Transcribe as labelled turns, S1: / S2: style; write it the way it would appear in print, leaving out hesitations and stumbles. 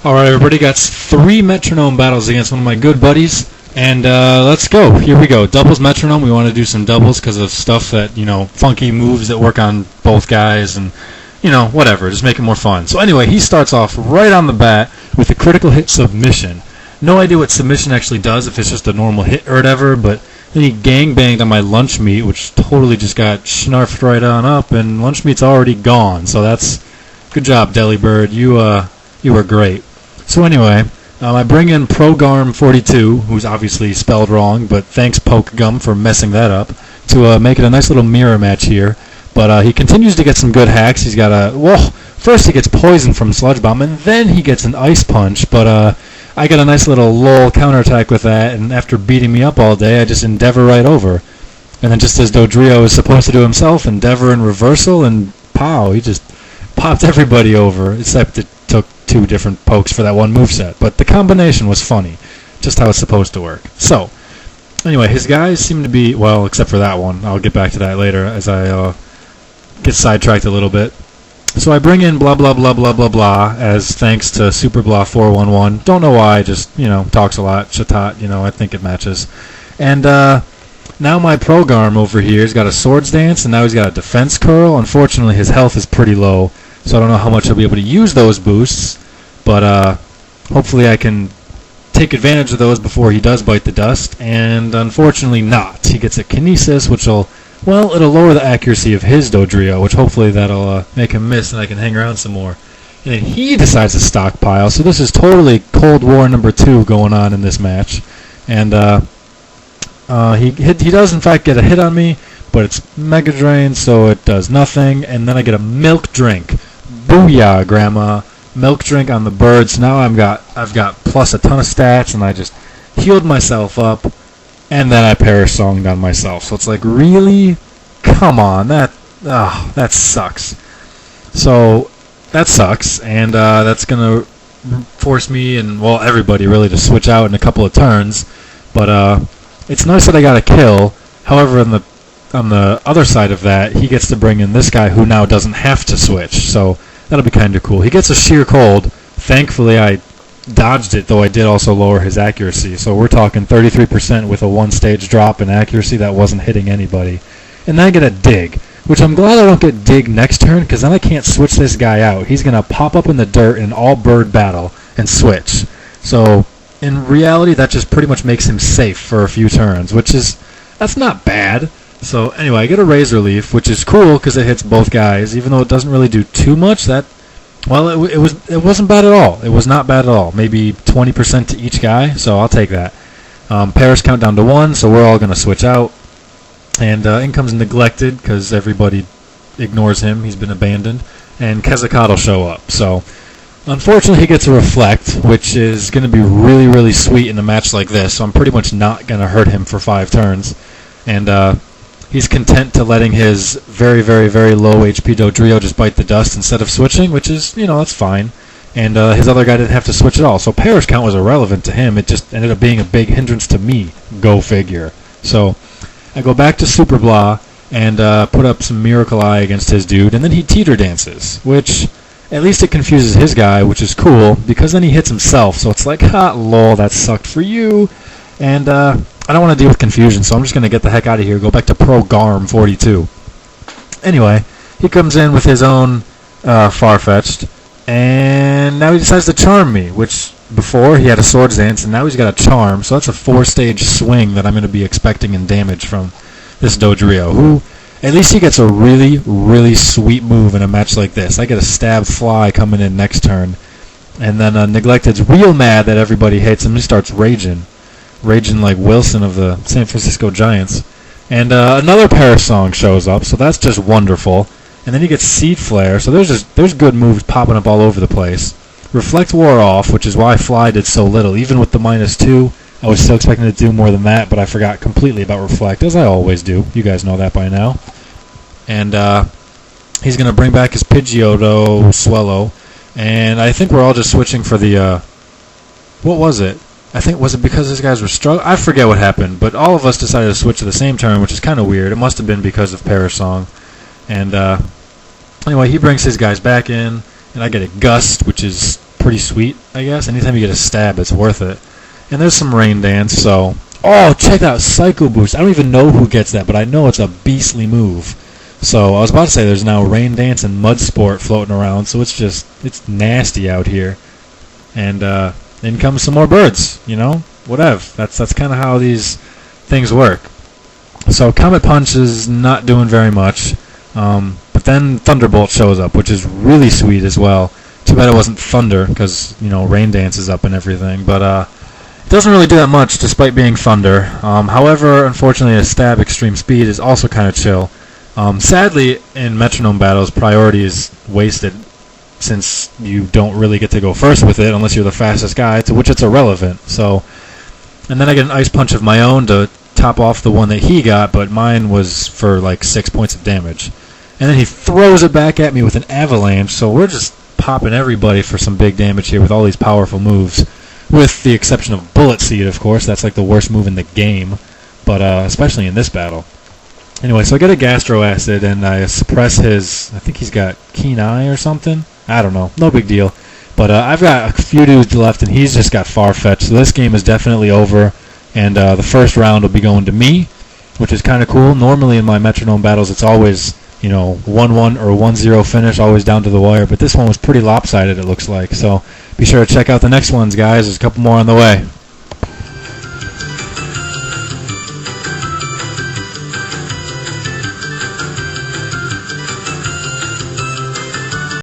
S1: Alright, everybody, got 3 metronome battles against one of my good buddies, and let's go. Here we go. Doubles metronome. We want to do some doubles because of stuff that, funky moves that work on both guys, and, whatever. Just make it more fun. So anyway, he starts off right on the bat with a critical hit submission. No idea what submission actually does, if it's just a normal hit or whatever, but then he gangbanged on my lunch meat, which totally just got snarfed right on up, and lunch meat's already gone. So that's good job, Deli Bird. You were great. So anyway, I bring in Progarm42, who's obviously spelled wrong, but thanks Pokegum for messing that up, to make it a nice little mirror match here. But he continues to get some good hacks. He's got first he gets poison from Sludge Bomb, and then he gets an Ice Punch, but I got a nice little lull counterattack with that, and after beating me up all day, I just Endeavor right over. And then just as Dodrio is supposed to do himself, Endeavor in reversal, and pow, he just popped everybody over, except it took 2 different pokes for that one moveset. But the combination was funny, just how it's supposed to work. So, anyway, his guys seem to be, well, except for that one. I'll get back to that later as I get sidetracked a little bit. So I bring in blah blah blah blah blah blah as thanks to Super Blah 411. Don't know why, just, talks a lot, Chatot, I think it matches. And now my Progarm over here has got a Swords Dance, and now he's got a Defense Curl. Unfortunately, his health is pretty low, so I don't know how much he'll be able to use those boosts, but hopefully I can take advantage of those before he does bite the dust, and unfortunately not. He gets a Kinesis, which it'll lower the accuracy of his Dodrio, which hopefully that'll make him miss and I can hang around some more. And then he decides to stockpile, so this is totally Cold War number 2 going on in this match. And he does in fact get a hit on me, but it's Mega Drain, so it does nothing. And then I get a Milk Drink. Booyah, Grandma. Milk Drink on the bird. So now I've got plus a ton of stats, and I just healed myself up, and then I Parasonged on myself. So it's like, really? Come on, that sucks. So that sucks, and that's gonna force me and everybody really to switch out in a couple of turns. But it's nice that I got a kill. However, on the other side of that, he gets to bring in this guy who now doesn't have to switch. So that'll be kind of cool. He gets a Sheer Cold. Thankfully, I dodged it, though I did also lower his accuracy. So we're talking 33% with a 1-stage drop in accuracy that wasn't hitting anybody. And then I get a Dig, which I'm glad I don't get Dig next turn, because then I can't switch this guy out. He's going to pop up in the dirt in all bird battle and switch. So in reality, that just pretty much makes him safe for a few turns, that's not bad. So anyway, I get a Razor Leaf, which is cool because it hits both guys, even though it doesn't really do too much. It wasn't bad at all. It was not bad at all. Maybe 20% to each guy, so I'll take that. Paris count down to 1, so we're all going to switch out. And in comes Neglected because everybody ignores him. He's been abandoned. And Kezakot will show up. So unfortunately, he gets a Reflect, which is going to be really, really sweet in a match like this. So I'm pretty much not going to hurt him for 5 turns. And he's content to letting his very, very, very low HP Dodrio just bite the dust instead of switching, which is, that's fine. And his other guy didn't have to switch at all. So Parish count was irrelevant to him. It just ended up being a big hindrance to me. Go figure. So I go back to Super Blah and put up some Miracle Eye against his dude, and then he Teeter Dances, which at least it confuses his guy, which is cool, because then he hits himself. So it's like, ha, lol, that sucked for you. And I don't want to deal with confusion, so I'm just going to get the heck out of here, go back to Progarm42. Anyway, he comes in with his own Farfetch'd, and now he decides to Charm me, which before he had a Swords Dance, and now he's got a Charm, so that's a 4-stage swing that I'm going to be expecting in damage from this Dodrio, who at least he gets a really, really sweet move in a match like this. I get a Stab Fly coming in next turn, and then Neglected's real mad that everybody hates him. He starts raging like Wilson of the San Francisco Giants. And another Parasong shows up, so that's just wonderful. And then he gets Seed Flare, so there's good moves popping up all over the place. Reflect wore off, which is why Fly did so little. Even with the -2, I was still expecting to do more than that, but I forgot completely about Reflect, as I always do. You guys know that by now. And he's going to bring back his Pidgeotto Swellow. And I think we're all just switching for the... what was it? I think, was it because these guys were struggling? I forget what happened, but all of us decided to switch to the same turn, which is kind of weird. It must have been because of Parasong. And anyway, he brings his guys back in, and I get a Gust, which is pretty sweet, I guess. Anytime you get a stab, it's worth it. And there's some Rain Dance, so... Oh, check out Psycho Boost. I don't even know who gets that, but I know it's a beastly move. So I was about to say there's now Rain Dance and Mud Sport floating around, so it's nasty out here. And in comes some more birds, you know? Whatever. That's kind of how these things work. So Comet Punch is not doing very much. But then Thunderbolt shows up, which is really sweet as well. Too bad it wasn't Thunder, because, you know, Rain Dance is up and everything. But it doesn't really do that much, despite being Thunder. However, unfortunately, a Stab Extreme Speed is also kind of chill. Sadly, in Metronome battles, priority is wasted, since you don't really get to go first with it unless you're the fastest guy, to which it's irrelevant. So, and then I get an Ice Punch of my own to top off the one that he got, but mine was for like 6 points of damage. And then he throws it back at me with an Avalanche, so we're just popping everybody for some big damage here with all these powerful moves. With the exception of Bullet Seed, of course. That's like the worst move in the game, but especially in this battle. Anyway, so I get a Gastro Acid, and I suppress his... I think he's got Keen Eye or something? I don't know. No big deal. But I've got a few dudes left, and he's just got Farfetch, so this game is definitely over. And the first round will be going to me, which is kind of cool. Normally in my Metronome battles, it's always, you know, 1-1 or 1-0 finish, always down to the wire. But this one was pretty lopsided, it looks like. So be sure to check out the next ones, guys. There's a couple more on the way.